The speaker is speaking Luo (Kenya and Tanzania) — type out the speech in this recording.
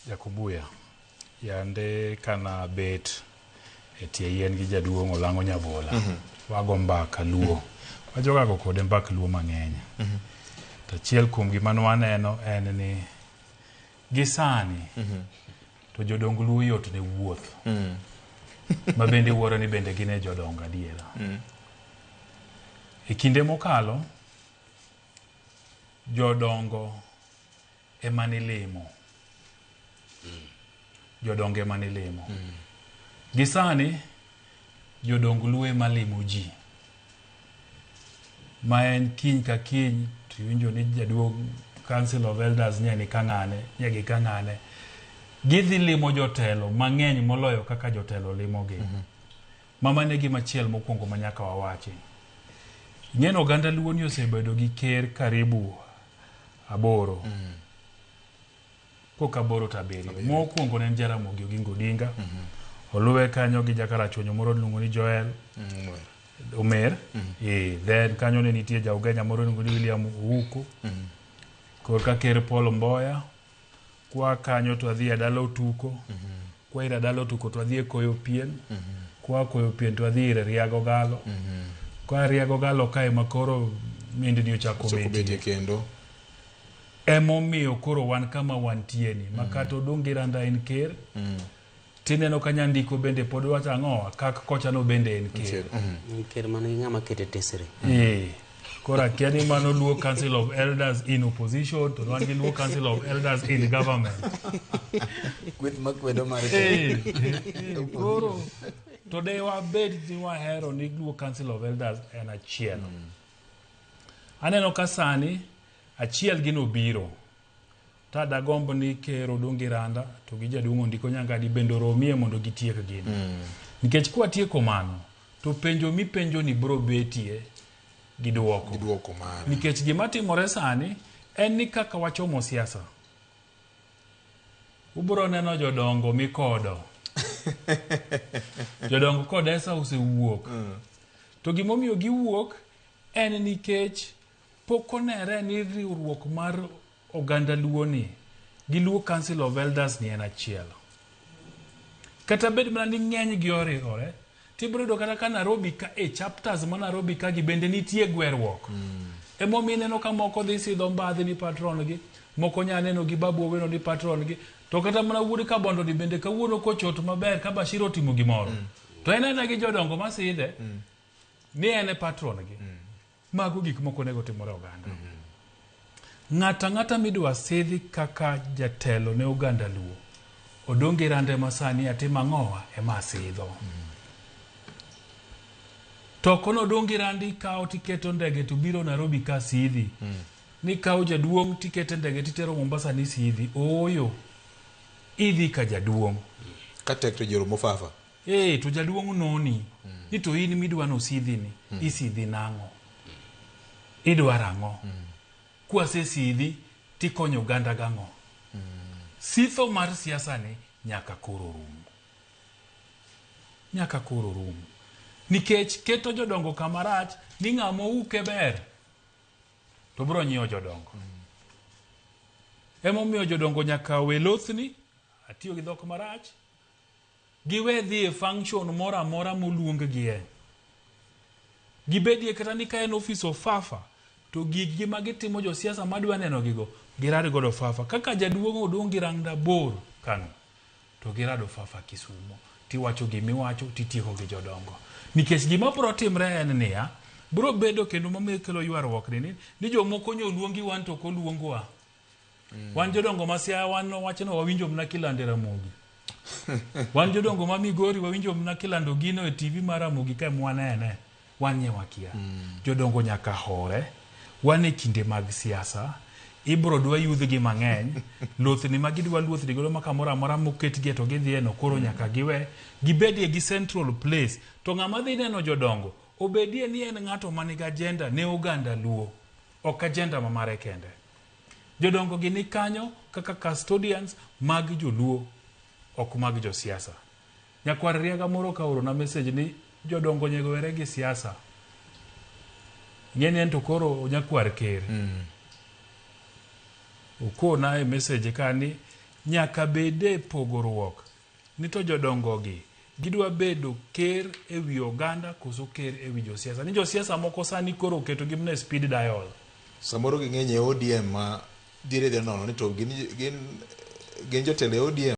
Jakubuya yande kana bet etie yien gi jaduong' Olango Nyabola wago mbaka luo wajoga go kode mbaka luo mang'eny to achiel kuom gima waneno en ni gisani to jodong luo yot ne wuoth ma bende wuoro ni bende gine jodong adiera e kinde mokalo jodongo emani limo jodonge mani limo gisani jodong luo ema limo ji ma en kiny ka kiny to winjo ni jaduong Council of Elders nyani kang'ane gidhi limo jotelo mang'eny moloyo kaka jotelo limogi mamane gima chiel mokwongo manyaka wawachi ng'eno oganda luo ni osebedo gi ker karibu 8 kokaboro tabiri mokwongo ne Jaramogi Oginga Odinga oluwe kanyo gi Jakarachonyo moro luongo ni Joel Omer then kanyo ne nitie jaugenya moro luongo ni William Ouko korka ker Paul Mboya kwa kanyo to adhi dala Otuko kwa ira dala Otuko to adhi Koyo Pien kwa Koyo Pien to adhi Riago Galo kwa Riago Galo kae makoro mindi ochako betie kendo emomiyo koro wan kama wantieni makato donge randa en ker tineno kanya ndiko bende pod wacha ang'owa kak kochano bende en ker ker man gi ng'ama kete tesre kora kiani mano luo Council of Elders in opposition to wan gi luo Council of Elders in government with makwedo mar koro to de wabed ni wahero ni luo Council of Elders en achiel aneno ka sani achiel gino biro ta dagombo ni ker Odongi Randa to gi jaduong' ndiko Nyangadi bendo romie mondo gitiek gino nikech kwa tieko mano to penjo mi penjo ni bro betie giduoko mano nikech gima timore sani en ni kaka wachomo siasa ubro neno jodongo mikodo jodongo kodesa osewuok to gimomiyo giwuok en nikech pokonere ni riwruok mar oganda luoni gi luo Council of Elders ni en achiel kata bed mana ni ng'eny gi oriwore tibrodo kata ka Nairobi ka chapters ma Nairobi ka gi bende nitie gwerruok emomiyo ineno ka moko dhi sidho mbadhi ni patron gi moko nyaneno gi babu oweno ni patron gi to kata mana wuod Kabondo ni bende kawuono kochot maber ka Bashir otimo gimoro to en gi jodongo masidhe ni en patron gi mago gik moko nego timore oganda ng'ata midwa sidhi kaka jatelo ne oganda luo Odongi Randa masani atima ng'owa ema sidho to kono Odongi Randa kao tiketo ndege to biro Nairobi ka sidhi ni kao jaduong' tiketo ndege titero Mombasa ni sidhi oyo idhi ka jaduong' ka tek to Joromo Fafa to jaduong' noni ni to in midwa no sidhi ni isidhi nang'o idwaro ang'o kwase sidhi tikonyo oganda gang'o sitho mar siasa ni nyaka koro rum nikech keto jodongo kamarach ni ng'amo uke ber to bro nyiewo jodongo emomiyo jodongo nyaka we lothni atiyo gi dhok marach giwe dhi e function mora mora moluong gie gibedie kata ni ka en office of Fafa to gigi ma gitimo jo siasa madwa neno gigo girado godo Fafa kaka jaduong' Odongi Randa bor kano to girado Fafa Kisumo tiwacho gimiwacho titieko gi jodongo nikech gima bro timre en niya bro bedo kendo mamekelo ywaruok ni jomoko nyoluongi wan to koluongwa wan jodongo masia wan wachno wawinjo mna kilande Ramogi wan jodongo ma Migori wawinjo mna kilando gino e TV mar Ramogi ka mwanene wanye wakia jodongo nyaka hore wane kinde mag siasa ibro dwa yudhgi mang'eny lothni magidwa lothni godo makamora mora moketgi to gidhieno koro nyaka giwe gibedie gi central place to ng'ama dhi neno jodongo obedie ni en ng'ato maniga agenda ne oganda luo ok agenda mamare kende jodongo gi ni kanyo kaka custodians mag joluo ok mag jo siasa nyakwar Riaga moro ka oro na message ni jodongo nyego were gi siasa ng'eny en to koro nyakwar ker ukona e message kani nyaka bede pogruok ni to jodongo gi gidwa bedo ker ewi oganda koso ker ewi josiasa. Ni josiasa moko sani koro keto gimne speed dial. Samoro ging'eny e ODM ma dire nono ni to gin jotelo e ODM